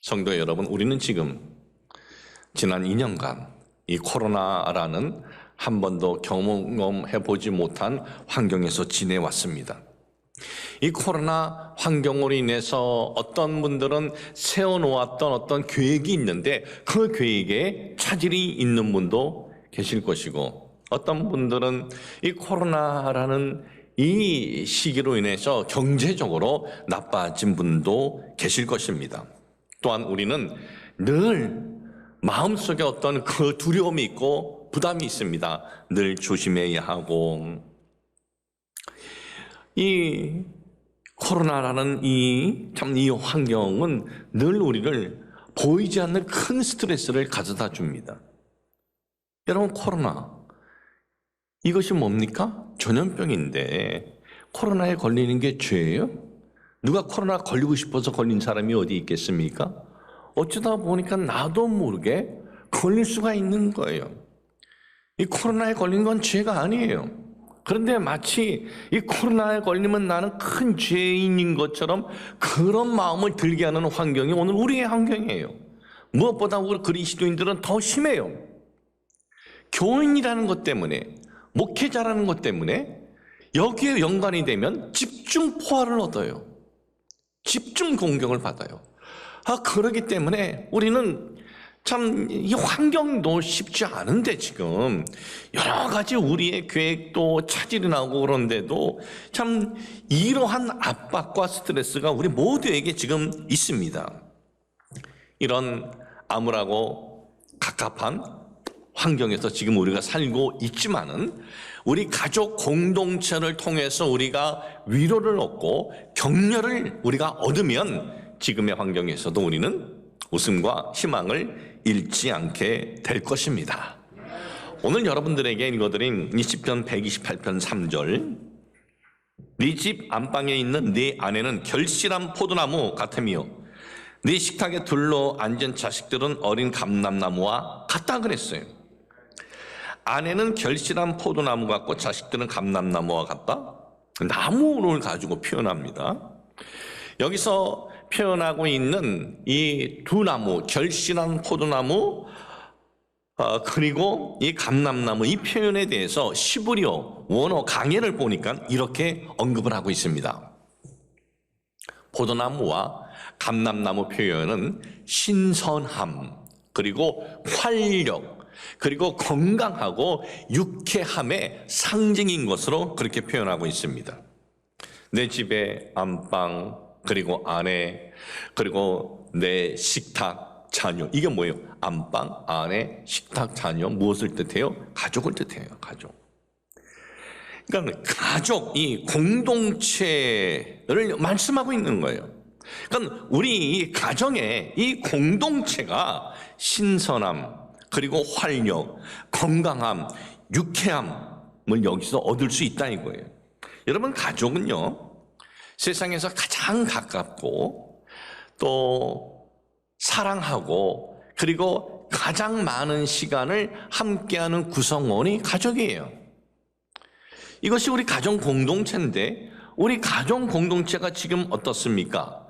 성도 여러분, 우리는 지금 지난 2년간 이 코로나라는 한 번도 경험해보지 못한 환경에서 지내왔습니다. 이 코로나 환경으로 인해서 어떤 분들은 세워놓았던 어떤 계획이 있는데 그 계획에 차질이 있는 분도 계실 것이고, 어떤 분들은 이 코로나라는 이 시기로 인해서 경제적으로 나빠진 분도 계실 것입니다. 또한 우리는 늘 마음속에 어떤 그 두려움이 있고 부담이 있습니다. 늘 조심해야 하고, 이 코로나라는 이 환경은 늘 우리를 보이지 않는 큰 스트레스를 가져다 줍니다. 여러분, 코로나 이것이 뭡니까? 전염병인데 코로나에 걸리는 게 죄예요? 누가 코로나 걸리고 싶어서 걸린 사람이 어디 있겠습니까? 어쩌다 보니까 나도 모르게 걸릴 수가 있는 거예요. 이 코로나에 걸린 건 죄가 아니에요. 그런데 마치 이 코로나에 걸리면 나는 큰 죄인인 것처럼 그런 마음을 들게 하는 환경이 오늘 우리의 환경이에요. 무엇보다 우리 그리스도인들은 더 심해요. 교인이라는 것 때문에, 목회자라는 것 때문에 여기에 연관이 되면 집중 포화를 얻어요. 집중 공격을 받아요. 그러기 때문에 우리는 참 이 환경도 쉽지 않은데 지금 여러 가지 우리의 계획도 차질이 나고 그런데도 참 이러한 압박과 스트레스가 우리 모두에게 지금 있습니다. 이런 암울하고 갑갑한 환경에서 지금 우리가 살고 있지만은 우리 가족 공동체를 통해서 우리가 위로를 얻고 격려를 우리가 얻으면 지금의 환경에서도 우리는 웃음과 희망을 잃지 않게 될 것입니다. 오늘 여러분들에게 읽어드린 이 시편 128편 3절, 네 집 안방에 있는 네 아내는 결실한 포도나무 같으며 네 식탁에 둘러 앉은 자식들은 어린 감람나무와 같다 그랬어요. 아내는 결실한 포도나무 같고 자식들은 감람나무와 같다. 나무를 가지고 표현합니다. 여기서 표현하고 있는 이 두 나무, 결실한 포도나무 그리고 이 감람나무, 이 표현에 대해서 시브리어 원어 강해를 보니까 이렇게 언급을 하고 있습니다. 포도나무와 감람나무 표현은 신선함, 그리고 활력, 그리고 건강하고 유쾌함의 상징인 것으로 그렇게 표현하고 있습니다. 내 집의 안방, 그리고 아내, 그리고 내 식탁, 자녀. 이게 뭐예요? 안방, 아내, 식탁, 자녀. 무엇을 뜻해요? 가족을 뜻해요. 가족. 그러니까 가족, 이 공동체를 말씀하고 있는 거예요. 그러니까 우리 이 가정의 이 공동체가 신선함, 그리고 활력, 건강함, 유쾌함을 여기서 얻을 수 있다 이거예요. 여러분, 가족은요, 세상에서 가장 가깝고 또 사랑하고 그리고 가장 많은 시간을 함께하는 구성원이 가족이에요. 이것이 우리 가정 공동체인데, 우리 가정 공동체가 지금 어떻습니까?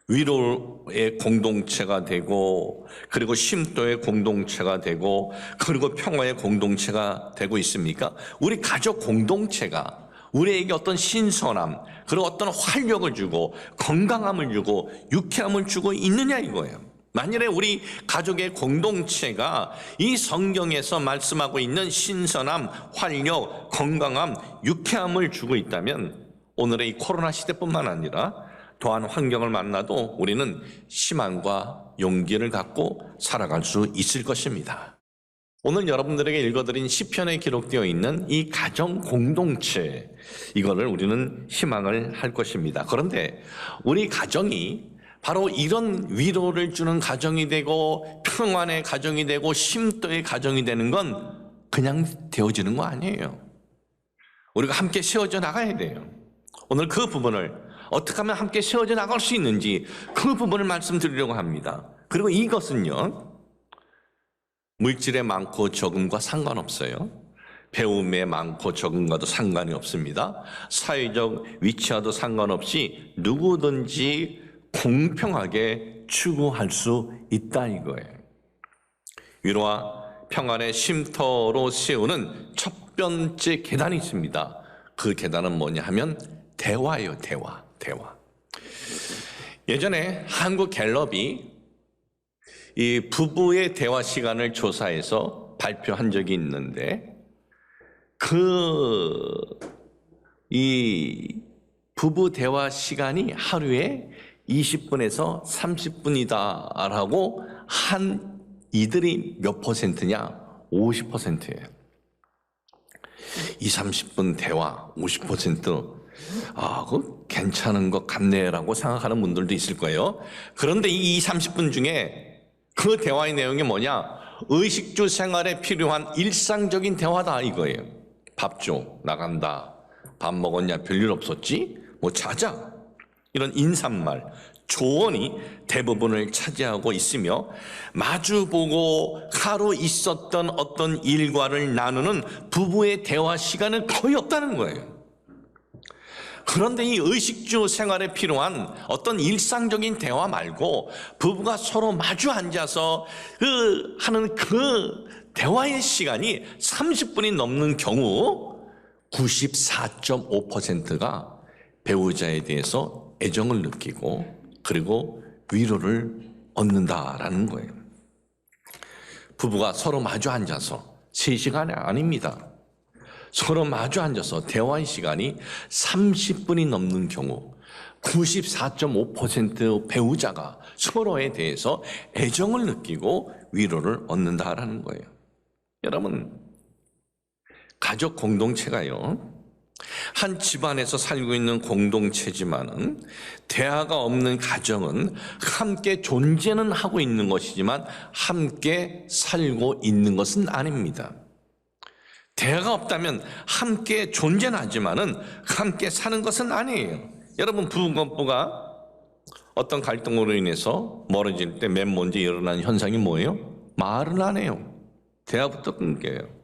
위로의 공동체가 되고, 그리고 쉼도의 공동체가 되고, 그리고 평화의 공동체가 되고 있습니까? 우리 가족 공동체가 우리에게 어떤 신선함, 그리고 어떤 활력을 주고 건강함을 주고 유쾌함을 주고 있느냐 이거예요. 만일에 우리 가족의 공동체가 이 성경에서 말씀하고 있는 신선함, 활력, 건강함, 유쾌함을 주고 있다면 오늘의 이 코로나 시대뿐만 아니라 또한 환경을 만나도 우리는 희망과 용기를 갖고 살아갈 수 있을 것입니다. 오늘 여러분들에게 읽어드린 시편에 기록되어 있는 이 가정 공동체, 이거를 우리는 희망을 할 것입니다. 그런데 우리 가정이 바로 이런 위로를 주는 가정이 되고 평안의 가정이 되고 쉼도의 가정이 되는 건 그냥 되어지는 거 아니에요. 우리가 함께 세워져 나가야 돼요. 오늘 그 부분을 어떻게 하면 함께 세워져 나갈 수 있는지 그 부분을 말씀드리려고 합니다. 그리고 이것은요, 물질의 많고 적음과 상관없어요. 배움의 많고 적음과도 상관이 없습니다. 사회적 위치와도 상관없이 누구든지 공평하게 추구할 수 있다 이거예요. 위로와 평안의 쉼터로 세우는 첫 번째 계단이 있습니다. 그 계단은 뭐냐 하면 대화예요. 대화. 예전에 한국 갤럽이 이 부부의 대화 시간을 조사해서 발표한 적이 있는데 이 부부 대화 시간이 하루에 20분에서 30분이다라고 한 이들이 몇 퍼센트냐? 50%예요. 30분 대화 50%. 그거 괜찮은 것 같네라고 생각하는 분들도 있을 거예요. 그런데 이 30분 중에 그 대화의 내용이 뭐냐? 의식주 생활에 필요한 일상적인 대화다 이거예요. 밥 줘, 나간다. 밥 먹었냐? 별일 없었지? 뭐 자자. 이런 인사말, 조언이 대부분을 차지하고 있으며 마주보고 하루 있었던 어떤 일과를 나누는 부부의 대화 시간은 거의 없다는 거예요. 그런데 이 의식주 생활에 필요한 어떤 일상적인 대화 말고 부부가 서로 마주 앉아서 하는 그 대화의 시간이 30분이 넘는 경우 94.5%가 배우자에 대해서 애정을 느끼고 그리고 위로를 얻는다라는 거예요. 부부가 서로 마주 앉아서 3시간이 아닙니다. 서로 마주 앉아서 대화의 시간이 30분이 넘는 경우 94.5% 배우자가 서로에 대해서 애정을 느끼고 위로를 얻는다라는 거예요. 여러분, 가족 공동체가요, 한 집안에서 살고 있는 공동체지만은 대화가 없는 가정은 함께 존재는 하고 있는 것이지만 함께 살고 있는 것은 아닙니다. 대화가 없다면 함께 존재는 하지만은 함께 사는 것은 아니에요. 여러분, 부부가 어떤 갈등으로 인해서 멀어질 때 맨 먼저 일어나는 현상이 뭐예요? 말은 안 해요. 대화부터 끊겨요.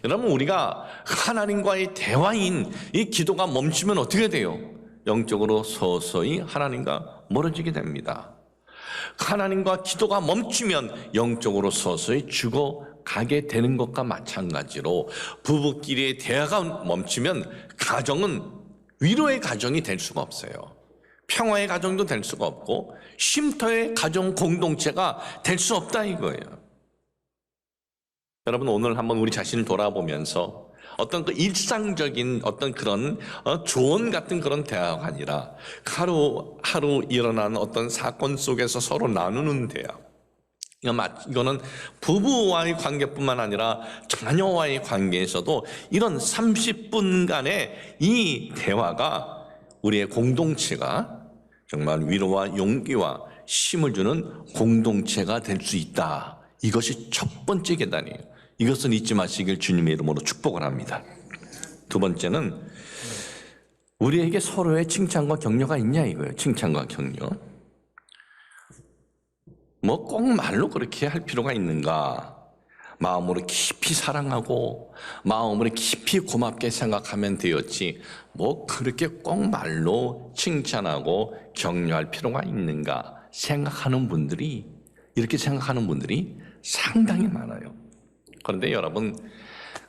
여러분, 우리가 하나님과의 대화인 이 기도가 멈추면 어떻게 돼요? 영적으로 서서히 하나님과 멀어지게 됩니다. 하나님과 기도가 멈추면 영적으로 서서히 죽어가게 되는 것과 마찬가지로 부부끼리의 대화가 멈추면 가정은 위로의 가정이 될 수가 없어요. 평화의 가정도 될 수가 없고 쉼터의 가정 공동체가 될 수 없다 이거예요. 여러분, 오늘 한번 우리 자신을 돌아보면서 어떤 그 일상적인 어떤 그런 조언 같은 그런 대화가 아니라 하루 일어나는 어떤 사건 속에서 서로 나누는 대화. 이거는 부부와의 관계뿐만 아니라 자녀와의 관계에서도 이런 30분간의 이 대화가 우리의 공동체가 정말 위로와 용기와 힘을 주는 공동체가 될 수 있다. 이것이 첫 번째 계단이에요. 이것은 잊지 마시길 주님의 이름으로 축복을 합니다. 두 번째는 우리에게 서로의 칭찬과 격려가 있냐 이거예요. 칭찬과 격려. 뭐 꼭 말로 그렇게 할 필요가 있는가? 마음으로 깊이 사랑하고 마음으로 깊이 고맙게 생각하면 되었지 뭐 그렇게 꼭 말로 칭찬하고 격려할 필요가 있는가 이렇게 생각하는 분들이 상당히 많아요. 그런데 여러분,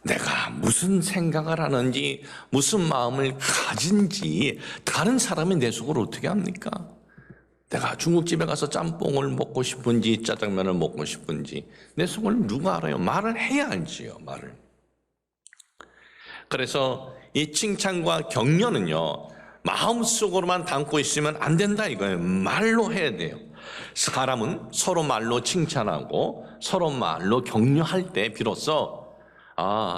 내가 무슨 생각을 하는지 무슨 마음을 가진지 다른 사람이 내 속을 어떻게 합니까? 내가 중국집에 가서 짬뽕을 먹고 싶은지 짜장면을 먹고 싶은지 내 속을 누가 알아요? 말을 해야 알지요. 말을. 그래서 이 칭찬과 격려는요, 마음속으로만 담고 있으면 안 된다 이거예요. 말로 해야 돼요. 사람은 서로 말로 칭찬하고 서로 말로 격려할 때 비로소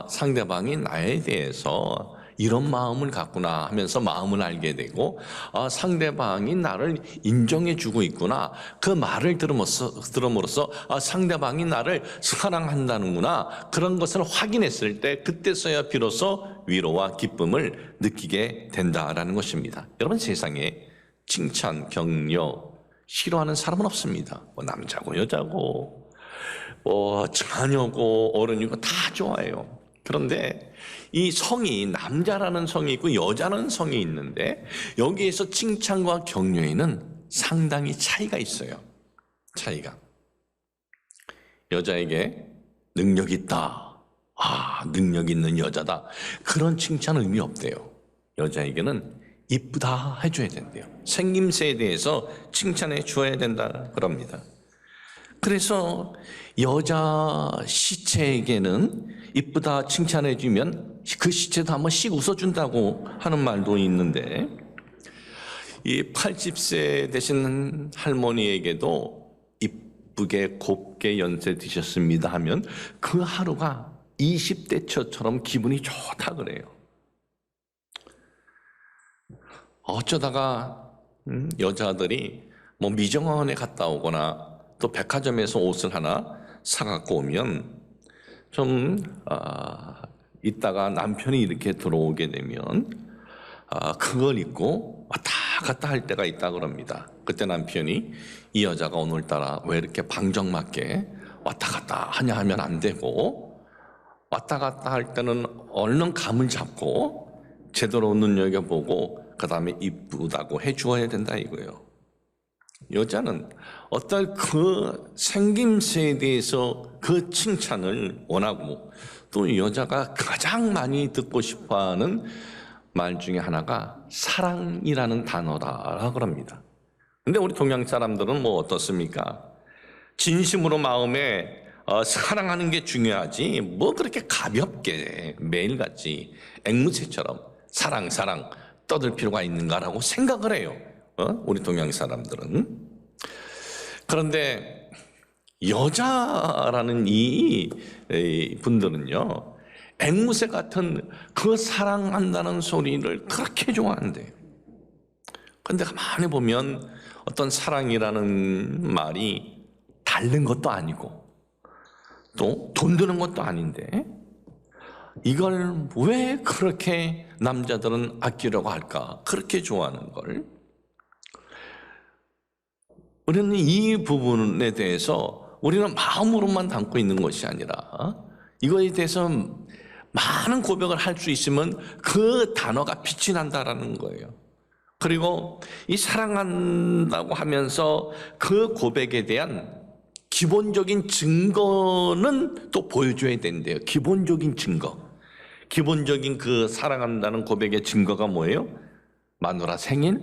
상대방이 나에 대해서 이런 마음을 갖구나 하면서 마음을 알게 되고 상대방이 나를 인정해 주고 있구나, 그 말을 들음으로써 상대방이 나를 사랑한다는구나, 그런 것을 확인했을 때 그때서야 비로소 위로와 기쁨을 느끼게 된다라는 것입니다. 여러분, 세상에 칭찬, 격려 싫어하는 사람은 없습니다. 뭐 남자고 여자고 자녀고 어른이고 다 좋아해요. 그런데 이 성이 남자라는 성이 있고 여자라는 성이 있는데 여기에서 칭찬과 격려에는 상당히 차이가 있어요. 차이가. 여자에게 능력 있다. 능력 있는 여자다. 그런 칭찬 의미 없대요. 여자에게는 이쁘다 해줘야 된대요. 생김새에 대해서 칭찬해 줘야 된다 그럽니다. 그래서 여자 시체에게는 이쁘다 칭찬해 주면 그 시체도 한 번씩 웃어준다고 하는 말도 있는데, 이 80세 되신 할머니에게도 이쁘게 곱게 연세 드셨습니다 하면 그 하루가 20대 처처럼 기분이 좋다 그래요. 어쩌다가 여자들이 뭐 미정원에 갔다 오거나 또 백화점에서 옷을 하나 사갖고 오면 좀 있다가 남편이 이렇게 들어오게 되면 그걸 입고 왔다 갔다 할 때가 있다 그럽니다. 그때 남편이 이 여자가 오늘따라 왜 이렇게 방정맞게 왔다 갔다 하냐 하면 안 되고, 왔다 갔다 할 때는 얼른 감을 잡고 제대로 눈여겨보고 그 다음에 이쁘다고 해주어야 된다 이거예요. 여자는 어떤 그 생김새에 대해서 그 칭찬을 원하고, 또 여자가 가장 많이 듣고 싶어하는 말 중에 하나가 사랑이라는 단어라 그럽니다. 근데 우리 동양 사람들은 뭐 어떻습니까? 진심으로 마음에 사랑하는 게 중요하지 뭐 그렇게 가볍게 매일같이 앵무새처럼 사랑 떠들 필요가 있는가라고 생각을 해요. 우리 동양 사람들은. 그런데 여자라는 이 분들은요, 앵무새 같은 그 사랑한다는 소리를 그렇게 좋아한대요. 그런데 가만히 보면 어떤 사랑이라는 말이 다른 것도 아니고 또 돈 드는 것도 아닌데 이걸 왜 그렇게 남자들은 아끼려고 할까? 그렇게 좋아하는 걸. 우리는 이 부분에 대해서 우리는 마음으로만 담고 있는 것이 아니라 이거에 대해서 많은 고백을 할 수 있으면 그 단어가 빛이 난다라는 거예요. 그리고 이 사랑한다고 하면서 그 고백에 대한 기본적인 증거는 또 보여줘야 된대요. 기본적인 증거. 기본적인 그 사랑한다는 고백의 증거가 뭐예요? 마누라 생일,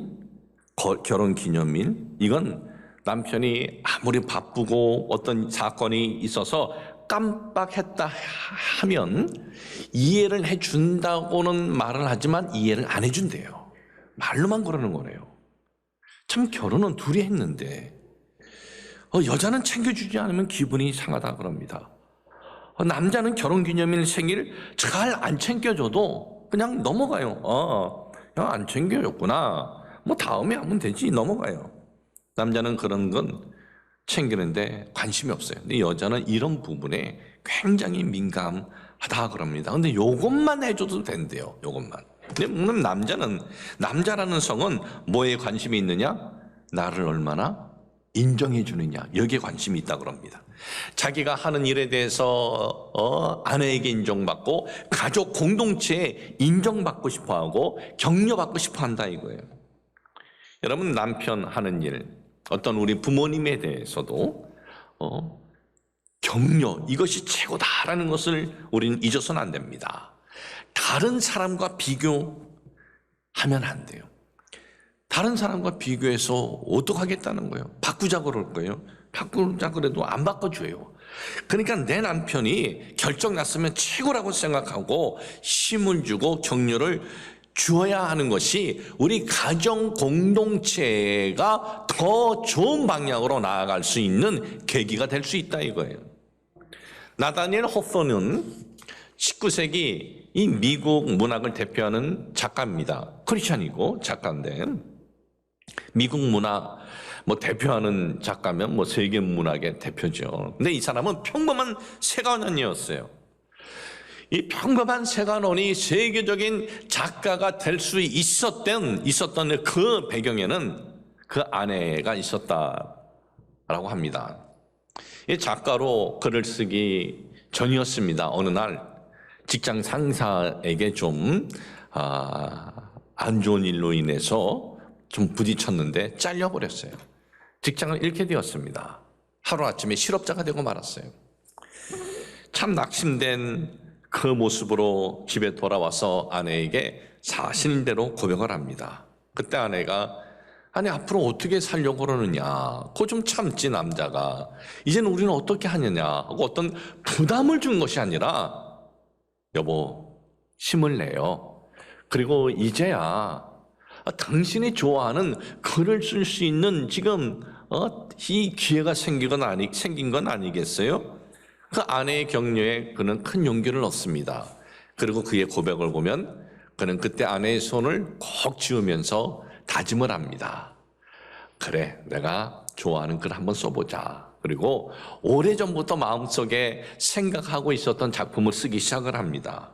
결혼 기념일. 이건 남편이 아무리 바쁘고 어떤 사건이 있어서 깜빡했다 하면 이해를 해준다고는 말을 하지만 이해를 안 해준대요. 말로만 그러는 거래요. 참 결혼은 둘이 했는데 여자는 챙겨주지 않으면 기분이 상하다 그럽니다. 남자는 결혼기념일 생일 잘 안 챙겨줘도 그냥 넘어가요. 그냥 안 챙겨줬구나. 뭐 다음에 하면 되지. 넘어가요. 남자는 그런 건 챙기는데 관심이 없어요. 근데 여자는 이런 부분에 굉장히 민감하다 그럽니다. 근데 요것만 해줘도 된대요. 요것만. 근데 물론 남자라는 성은 뭐에 관심이 있느냐? 나를 얼마나 인정해 주느냐, 여기에 관심이 있다 그럽니다. 자기가 하는 일에 대해서 아내에게 인정받고 가족 공동체에 인정받고 싶어하고 격려받고 싶어한다 이거예요. 여러분, 남편 하는 일, 어떤 우리 부모님에 대해서도 격려, 이것이 최고다라는 것을 우리는 잊어서는 안 됩니다. 다른 사람과 비교하면 안 돼요. 다른 사람과 비교해서 어떡하겠다는 거예요? 바꾸자 그럴 거예요. 바꾸자 그래도 안 바꿔줘요. 그러니까 내 남편이 결정 났으면 최고라고 생각하고 힘을 주고 격려를 주어야 하는 것이 우리 가정 공동체가 더 좋은 방향으로 나아갈 수 있는 계기가 될 수 있다 이거예요. 나다니엘 호퍼는 19세기 이 미국 문학을 대표하는 작가입니다. 크리스찬이고 작가인데, 미국 문학 대표하는 작가면 세계 문학의 대표죠. 근데 이 사람은 평범한 세간원이었어요. 이 평범한 세간원이 세계적인 작가가 될 수 있었던 그 배경에는 그 아내가 있었다라고 합니다. 이 작가로 글을 쓰기 전이었습니다. 어느 날 직장 상사에게 좀 안 좋은 일로 인해서 좀 부딪혔는데 잘려버렸어요. 직장을 잃게 되었습니다. 하루아침에 실업자가 되고 말았어요. 참 낙심된 그 모습으로 집에 돌아와서 아내에게 사실대로 고백을 합니다. 그때 아내가 아니 앞으로 어떻게 살려고 그러느냐, 그거 좀 참지 남자가, 이제는 우리는 어떻게 하느냐 하고 어떤 부담을 준 것이 아니라 여보 힘을 내요. 그리고 이제야 당신이 좋아하는 글을 쓸 수 있는 지금 이 기회가 생긴 건 아니겠어요? 그 아내의 격려에 그는 큰 용기를 얻습니다. 그리고 그의 고백을 보면 그는 그때 아내의 손을 꼭 쥐으면서 다짐을 합니다. 그래, 내가 좋아하는 글 한번 써보자. 그리고 오래전부터 마음속에 생각하고 있었던 작품을 쓰기 시작을 합니다.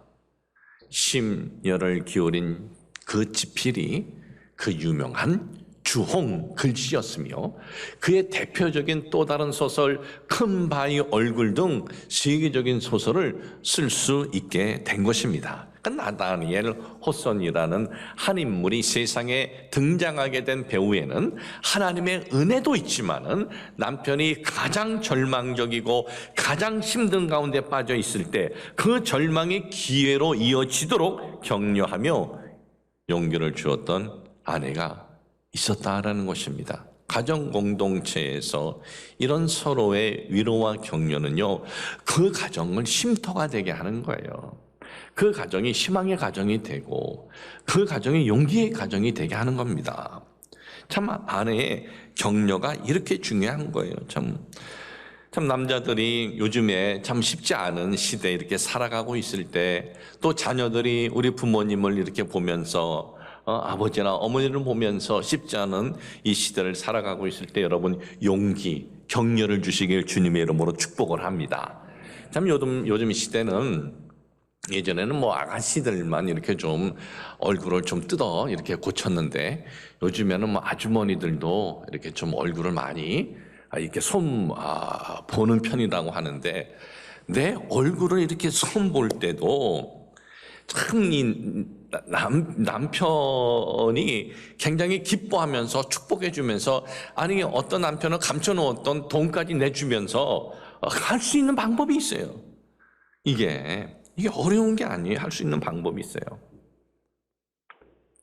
심혈을 기울인 그 지필이 그 유명한 주홍 글씨였으며 그의 대표적인 또 다른 소설 큰 바위 얼굴 등 세계적인 소설을 쓸 수 있게 된 것입니다. 나다니엘 호손이라는 한 인물이 세상에 등장하게 된 배우에는 하나님의 은혜도 있지만은 남편이 가장 절망적이고 가장 힘든 가운데 빠져 있을 때 그 절망이 기회로 이어지도록 격려하며 용기를 주었던 아내가 있었다라는 것입니다. 가정 공동체에서 이런 서로의 위로와 격려는요, 그 가정을 쉼터가 되게 하는 거예요. 그 가정이 희망의 가정이 되고 그 가정이 용기의 가정이 되게 하는 겁니다. 참 아내의 격려가 이렇게 중요한 거예요. 참 남자들이 요즘에 참 쉽지 않은 시대에 이렇게 살아가고 있을 때, 또 자녀들이 우리 부모님을 이렇게 보면서 아버지나 어머니를 보면서 쉽지 않은 이 시대를 살아가고 있을 때 여러분 용기, 격려를 주시길 주님의 이름으로 축복을 합니다. 참 요즘 시대는, 예전에는 뭐 아가씨들만 이렇게 좀 얼굴을 좀 뜯어 이렇게 고쳤는데 요즘에는 뭐 아주머니들도 이렇게 좀 얼굴을 많이 이렇게 보는 편이라고 하는데, 내 얼굴을 이렇게 볼 때도 참 남편이 굉장히 기뻐하면서 축복해주면서, 아니 어떤 남편은 감춰놓았던 돈까지 내주면서 할 수 있는 방법이 있어요. 이게 어려운 게 아니에요. 할 수 있는 방법이 있어요.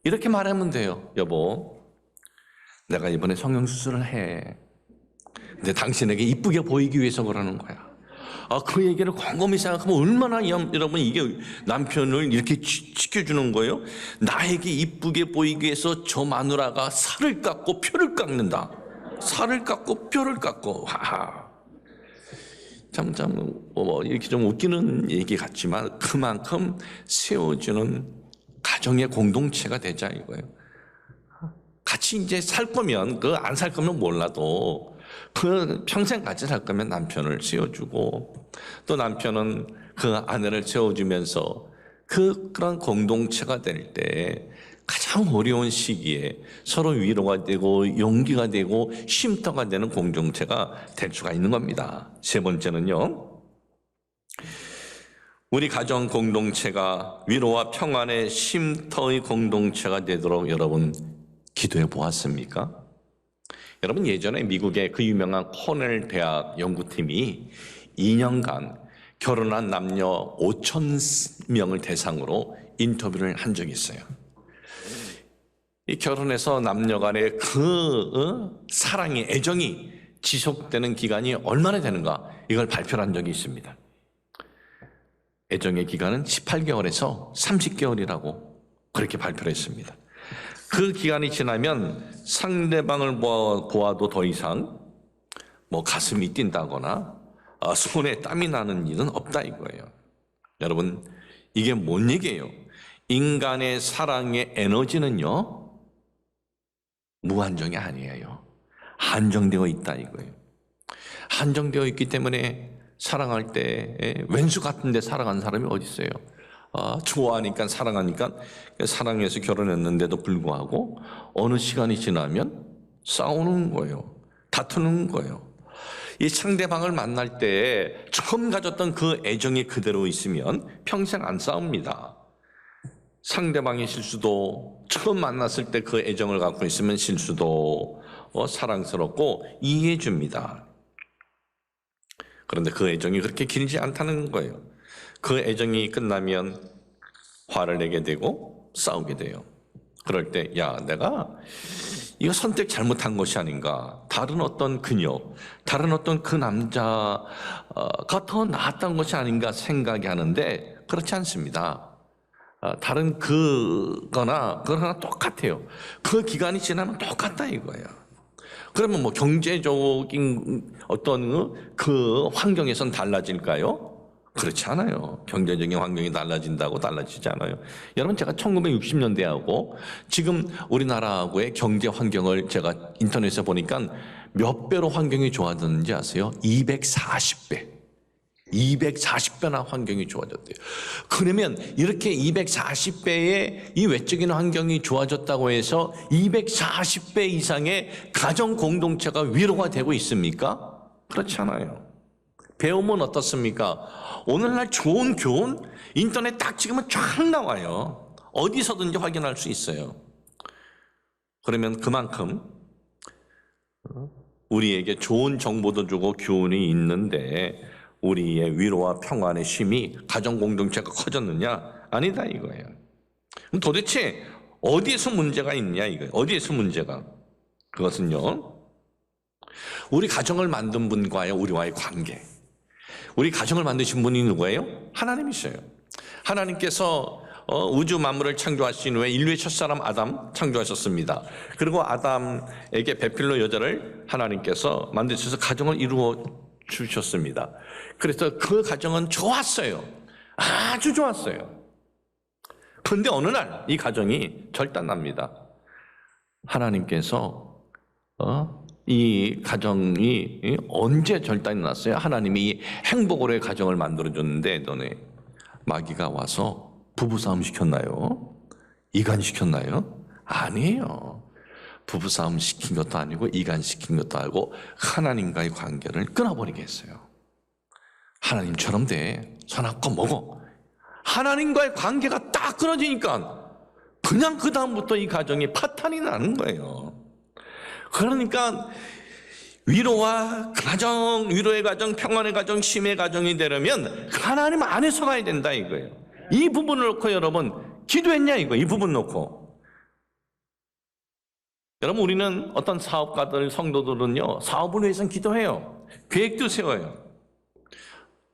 이렇게 말하면 돼요. 여보, 내가 이번에 성형수술을 해. 근데 당신에게 이쁘게 보이기 위해서 그러는 거야. 그 얘기를 곰곰이 생각하면 얼마나 여러분 이게 남편을 이렇게 지켜주는 거예요. 나에게 이쁘게 보이기 위해서 저 마누라가 살을 깎고 뼈를 깎는다. 살을 깎고 뼈를 깎고. 참 이렇게 좀 웃기는 얘기 같지만 그만큼 세워주는 가정의 공동체가 되자 이거예요. 같이 이제 살 거면, 안 살 거면 몰라도 평생 같이 살 거면 남편을 세워주고, 또 남편은 그 아내를 세워주면서 그런 공동체가 될 때 가장 어려운 시기에 서로 위로가 되고 용기가 되고 쉼터가 되는 공동체가 될 수가 있는 겁니다. 세 번째는요, 우리 가정 공동체가 위로와 평안의 쉼터의 공동체가 되도록 여러분 기도해 보았습니까? 여러분, 예전에 미국의 그 유명한 코넬 대학 연구팀이 2년간 결혼한 남녀 5,000명을 대상으로 인터뷰를 한 적이 있어요. 이 결혼해서 남녀 간의 사랑이, 애정이 지속되는 기간이 얼마나 되는가, 이걸 발표한 적이 있습니다. 애정의 기간은 18개월에서 30개월이라고 그렇게 발표를 했습니다. 그 기간이 지나면 상대방을 보아도 더 이상 가슴이 뛴다거나 손에 땀이 나는 일은 없다 이거예요. 여러분, 이게 뭔 얘기예요? 인간의 사랑의 에너지는요, 무한정이 아니에요. 한정되어 있다 이거예요. 한정되어 있기 때문에 사랑할 때 왼수 같은데 사랑하는 사람이 어디 있어요? 좋아하니까, 사랑하니까 사랑해서 결혼했는데도 불구하고 어느 시간이 지나면 싸우는 거예요. 다투는 거예요. 이 상대방을 만날 때 처음 가졌던 그 애정이 그대로 있으면 평생 안 싸웁니다. 상대방의 실수도 처음 만났을 때 그 애정을 갖고 있으면 실수도 사랑스럽고 이해해 줍니다. 그런데 그 애정이 그렇게 길지 않다는 거예요. 그 애정이 끝나면 화를 내게 되고 싸우게 돼요. 그럴 때 야, 내가 이거 선택 잘못한 것이 아닌가, 다른 어떤 그녀, 다른 어떤 그 남자가 더 나았던 것이 아닌가 생각이 하는데 그렇지 않습니다. 다른 그거나 똑같아요. 그 기간이 지나면 똑같다 이거예요. 그러면 뭐 경제적인 어떤 그 환경에선 달라질까요? 그렇지 않아요. 경제적인 환경이 달라진다고 달라지지 않아요. 여러분, 제가 1960년대하고 지금 우리나라하고의 경제 환경을 제가 인터넷에 보니까 몇 배로 환경이 좋아졌는지 아세요? 240배. 240배나 환경이 좋아졌대요. 그러면 이렇게 240배의 이 외적인 환경이 좋아졌다고 해서 240배 이상의 가정 공동체가 위로가 되고 있습니까? 그렇지 않아요. 배우면 어떻습니까? 오늘날 좋은 교훈 인터넷 딱 찍으면 쫙 나와요. 어디서든지 확인할 수 있어요. 그러면 그만큼 우리에게 좋은 정보도 주고 교훈이 있는데 우리의 위로와 평안의 쉼이 가정 공동체가 커졌느냐? 아니다 이거예요. 그럼 도대체 어디에서 문제가 있냐 이거예요. 어디에서 문제가? 그것은요, 우리 가정을 만든 분과의 우리와의 관계. 우리 가정을 만드신 분이 누구예요? 하나님이셔요. 하나님께서 우주 만물을 창조하신 후에 인류의 첫사람 아담 창조하셨습니다. 그리고 아담에게 배필로 여자를 하나님께서 만드셔서 가정을 이루어 주셨습니다. 그래서 그 가정은 좋았어요. 아주 좋았어요. 그런데 어느 날 이 가정이 절단납니다. 하나님께서 이 가정이 언제 절단이 났어요? 하나님이 이 행복으로의 가정을 만들어줬는데 너네 마귀가 와서 부부싸움 시켰나요? 이간시켰나요? 아니에요. 부부싸움 시킨 것도 아니고 이간시킨 것도 아니고 하나님과의 관계를 끊어버리게 했어요. 하나님처럼 돼. 선악과 먹어. 하나님과의 관계가 딱 끊어지니까 그냥 그 다음부터 이 가정이 파탄이 나는 거예요. 그러니까 위로와 가정, 위로의 가정, 평안의 가정, 쉼의 가정이 되려면 하나님 안에서 가야 된다 이거예요. 이 부분을 놓고 여러분 기도했냐 이거, 이 부분 놓고. 여러분, 우리는 어떤 사업가들, 성도들은요, 사업을 위해서는 기도해요. 계획도 세워요.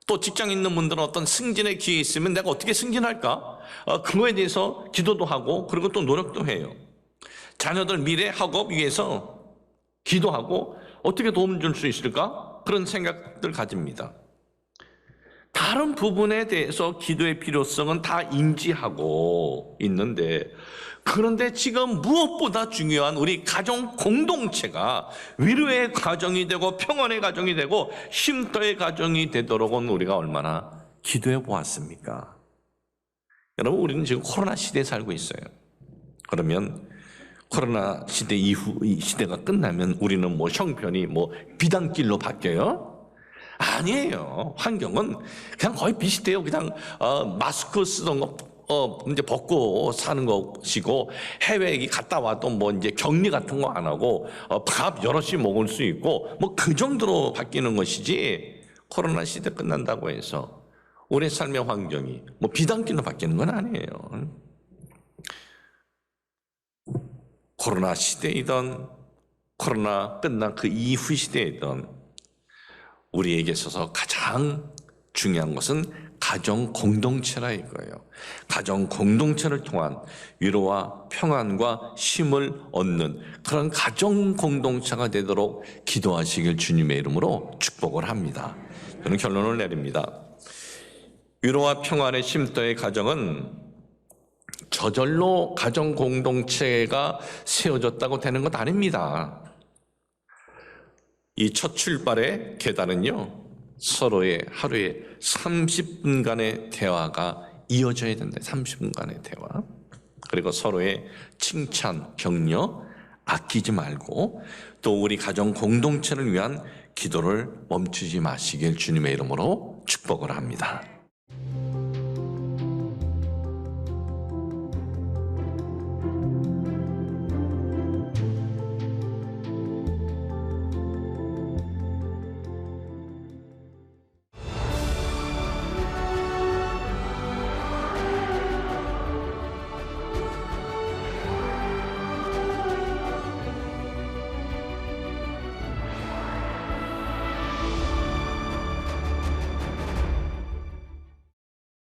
또 직장에 있는 분들은 어떤 승진의 기회 있으면 내가 어떻게 승진할까? 그거에 대해서 기도도 하고 그리고 또 노력도 해요. 자녀들 미래 학업 위해서 기도하고 어떻게 도움 줄 수 있을까? 그런 생각들 가집니다. 다른 부분에 대해서 기도의 필요성은 다 인지하고 있는데, 그런데 지금 무엇보다 중요한 우리 가정 공동체가 위로의 가정이 되고 평안의 가정이 되고 쉼터의 가정이 되도록은 우리가 얼마나 기도해 보았습니까? 여러분, 우리는 지금 코로나 시대에 살고 있어요. 그러면 코로나 시대 이후 이 시대가 끝나면 우리는 뭐 형편이 뭐 비단길로 바뀌어요? 아니에요. 환경은 그냥 거의 비슷해요. 그냥 마스크 쓰던 거 이제 벗고 사는 것이고, 해외에 갔다 와도 뭐 이제 격리 같은 거 안 하고 밥 여럿이 먹을 수 있고 뭐 그 정도로 바뀌는 것이지, 코로나 시대 끝난다고 해서 우리 삶의 환경이 뭐 비단길로 바뀌는 건 아니에요. 코로나 시대이든 코로나 끝난 그 이후 시대이든 우리에게 있어서 가장 중요한 것은 가정 공동체라 이거예요. 가정 공동체를 통한 위로와 평안과 쉼을 얻는 그런 가정 공동체가 되도록 기도하시길 주님의 이름으로 축복을 합니다. 저는 결론을 내립니다. 위로와 평안의 쉼터의 가정은 저절로 가정 공동체가 세워졌다고 되는 것 아닙니다. 이 첫 출발의 계단은요, 서로의 하루에 30분간의 대화가 이어져야 된다. 30분간의 대화. 그리고 서로의 칭찬, 격려 아끼지 말고, 또 우리 가정 공동체를 위한 기도를 멈추지 마시길 주님의 이름으로 축복을 합니다.